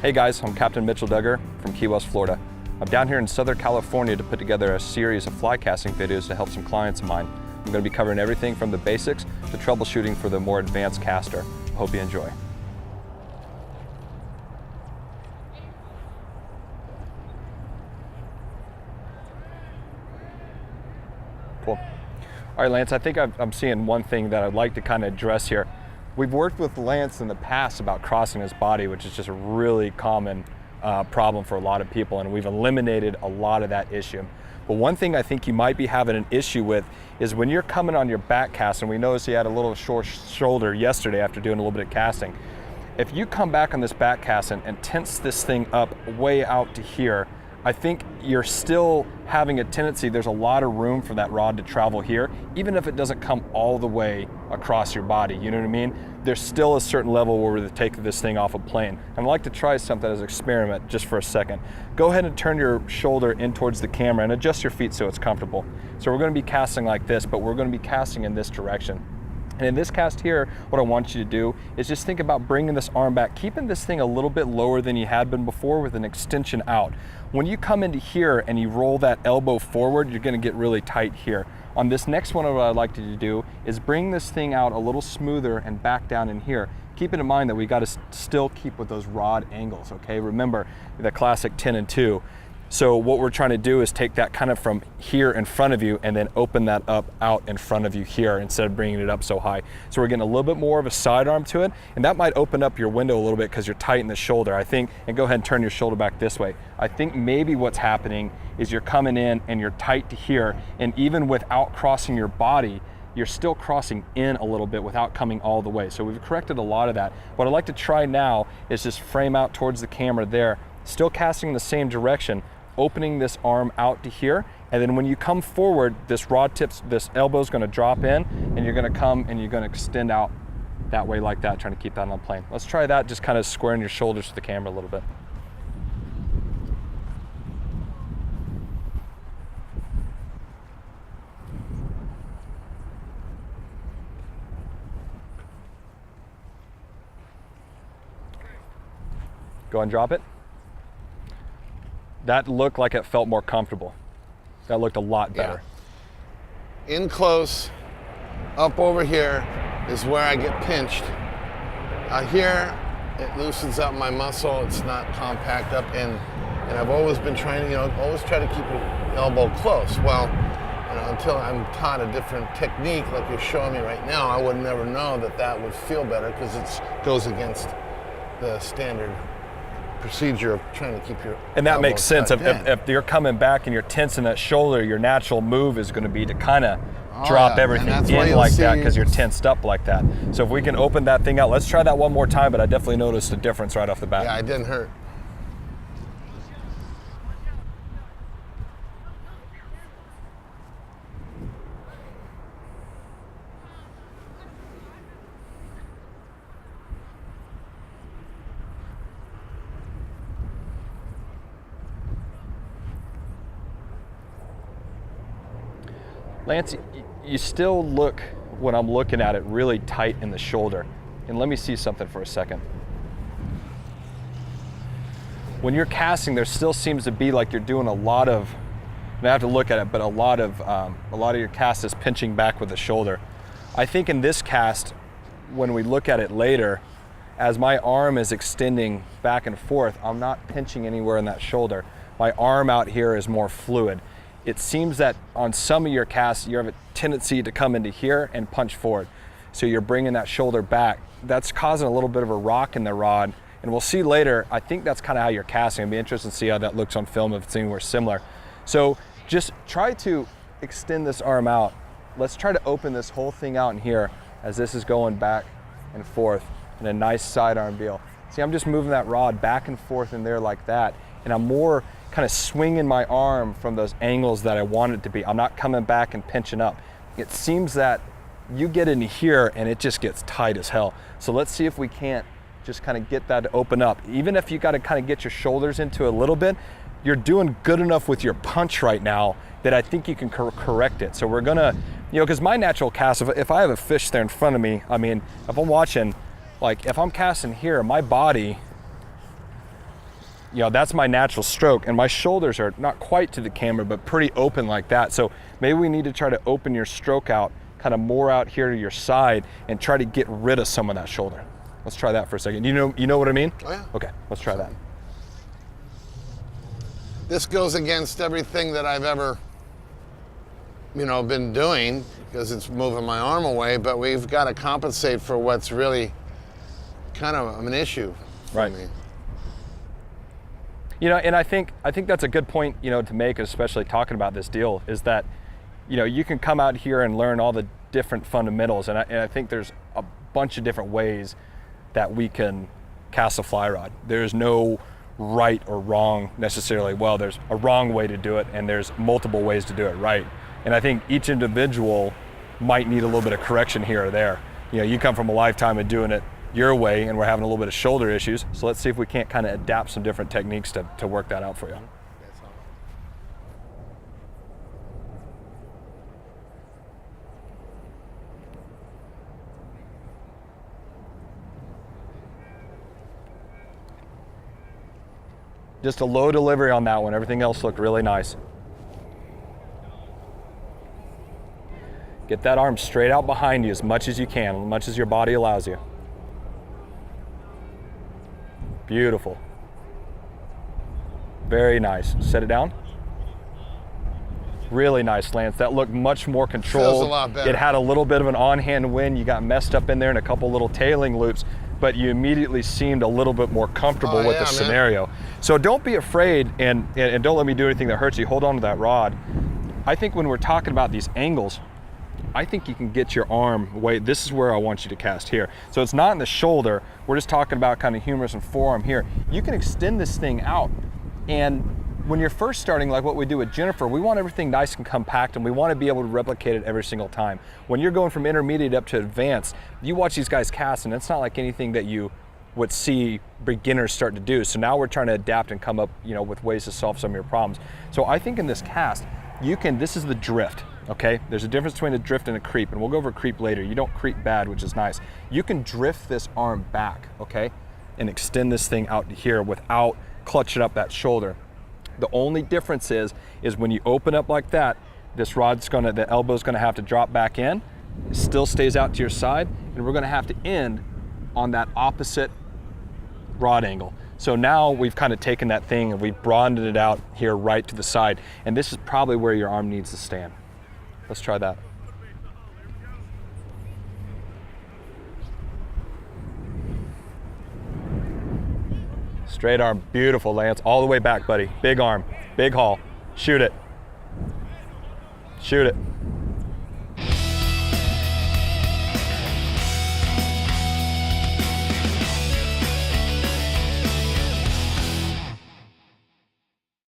Hey guys, I'm Captain Mitchell Duggar from Key West, Florida. I'm down here in Southern California to put together a series of fly casting videos to help some clients of mine. I'm going to be covering everything from the basics to troubleshooting for the more advanced caster. I hope you enjoy. Cool. All right, Lance, I think I'm seeing one thing that I'd like to kind of address here. We've worked with Lance in the past about crossing his body, which is just a really common problem for a lot of people, and we've eliminated a lot of that issue. But one thing I think you might be having an issue with is when you're coming on your back cast, and we noticed he had a little short shoulder yesterday after doing a little bit of casting. If you come back on this back cast and tense this thing up way out to here, I think you're still having a tendency, there's a lot of room for that rod to travel here, even if it doesn't come all the way across your body, you know what I mean? There's still a certain level where we're to take this thing off a plane. And I'd like to try something as an experiment just for a second. Go ahead and turn your shoulder in towards the camera and adjust your feet so it's comfortable. So we're gonna be casting like this, but we're gonna be casting in this direction. And in this cast here, what I want you to do is just think about bringing this arm back, keeping this thing a little bit lower than you had been before with an extension out. When you come into here and you roll that elbow forward, you're gonna get really tight here. On this next one, what I'd like you to do is bring this thing out a little smoother and back down in here. Keeping in mind that we gotta still keep with those rod angles, okay? Remember the classic 10 and 2. So what we're trying to do is take that kind of from here in front of you and then open that up out in front of you here instead of bringing it up so high. So we're getting a little bit more of a sidearm to it, and that might open up your window a little bit because you're tight in the shoulder, I think. And go ahead and turn your shoulder back this way. I think maybe what's happening is you're coming in and you're tight to here, and even without crossing your body, you're still crossing in a little bit without coming all the way. So we've corrected a lot of that. What I'd like to try now is just frame out towards the camera there, still casting in the same direction, opening this arm out to here, and then when you come forward, this rod tips, this elbow's gonna drop in, and you're gonna come and you're gonna extend out that way like that, trying to keep that on the plane. Let's try that, just kind of squaring your shoulders to the camera a little bit. Go and drop it. That looked like it felt more comfortable. That looked a lot better. Yeah. In close, up over here is where I get pinched. Here, it loosens up my muscle. It's not compact up in, and I've always been trying to, always try to keep the elbow close. Well, until I'm taught a different technique like you're showing me right now, I would never know that that would feel better because it goes against the standard procedure of trying to keep your and that makes sense. If you're coming back and you're tensing that shoulder, your natural move is going to be to kind of drop everything in like that because you're tensed up like that. So if we can open that thing out, let's try that one more time, but I definitely noticed a difference right off the bat. Yeah, it didn't hurt. Lance, you still look, when I'm looking at it, really tight in the shoulder. And let me see something for a second. When you're casting, there still seems to be like you're doing a lot of, and I have to look at it, but a lot of your cast is pinching back with the shoulder. I think in this cast, when we look at it later, as my arm is extending back and forth, I'm not pinching anywhere in that shoulder. My arm out here is more fluid. It seems that on some of your casts, you have a tendency to come into here and punch forward. So you're bringing that shoulder back. That's causing a little bit of a rock in the rod. And we'll see later, I think that's kind of how you're casting. It'll be interesting to see how that looks on film if it's anywhere similar. So just try to extend this arm out. Let's try to open this whole thing out in here as this is going back and forth in a nice sidearm deal. See, I'm just moving that rod back and forth in there like that. And I'm more kind of swinging my arm from those angles that I want it to be. I'm not coming back and pinching up. It seems that you get in here and it just gets tight as hell. So let's see if we can't just kind of get that to open up. Even if you got to kind of get your shoulders into a little bit, you're doing good enough with your punch right now that I think you can correct it. So we're gonna, because my natural cast, if I have a fish there in front of me, I mean, if I'm watching, like if I'm casting here, my body you know, that's my natural stroke, and my shoulders are not quite to the camera, but pretty open like that. So maybe we need to try to open your stroke out, kind of more out here to your side, and try to get rid of some of that shoulder. Let's try that for a second. You know what I mean? Oh yeah. Okay, let's try that. This goes against everything that I've ever, been doing, because it's moving my arm away, but we've got to compensate for what's really kind of an issue for me. You know, and I think that's a good point, to make, especially talking about this deal, is that, you can come out here and learn all the different fundamentals, and I think there's a bunch of different ways that we can cast a fly rod. There's no right or wrong necessarily. Well, there's a wrong way to do it, and there's multiple ways to do it right. And I think each individual might need a little bit of correction here or there. You come from a lifetime of doing it your way, and we're having a little bit of shoulder issues. So let's see if we can't kind of adapt some different techniques to work that out for you. Just a low delivery on that one. Everything else looked really nice. Get that arm straight out behind you as much as you can, as much as your body allows you. Beautiful. Very nice. Set it down. Really nice, Lance. That looked much more controlled. Feels a lot better. It had a little bit of an on-hand wind. You got messed up in there in a couple little tailing loops, but you immediately seemed a little bit more comfortable with the scenario. So don't be afraid, and don't let me do anything that hurts you. Hold on to that rod. I think when we're talking about these angles, I think you can get your arm away. This is where I want you to cast here. So it's not in the shoulder. We're just talking about kind of humerus and forearm here. You can extend this thing out. And when you're first starting, like what we do with Jennifer, we want everything nice and compact, and we want to be able to replicate it every single time. When you're going from intermediate up to advanced, you watch these guys cast, and it's not like anything that you would see beginners start to do. So now we're trying to adapt and come up, with ways to solve some of your problems. So I think in this cast, this is the drift. Okay, there's a difference between a drift and a creep, and we'll go over creep later. You don't creep bad, which is nice. You can drift this arm back, okay, and extend this thing out to here without clutching up that shoulder. The only difference is when you open up like that, this the elbow's gonna have to drop back in. It still stays out to your side, and we're gonna have to end on that opposite rod angle. So now we've kind of taken that thing and we've broadened it out here right to the side, and this is probably where your arm needs to stand. Let's try that. Straight arm, beautiful, Lance. All the way back, buddy. Big arm, big haul. Shoot it. Shoot it.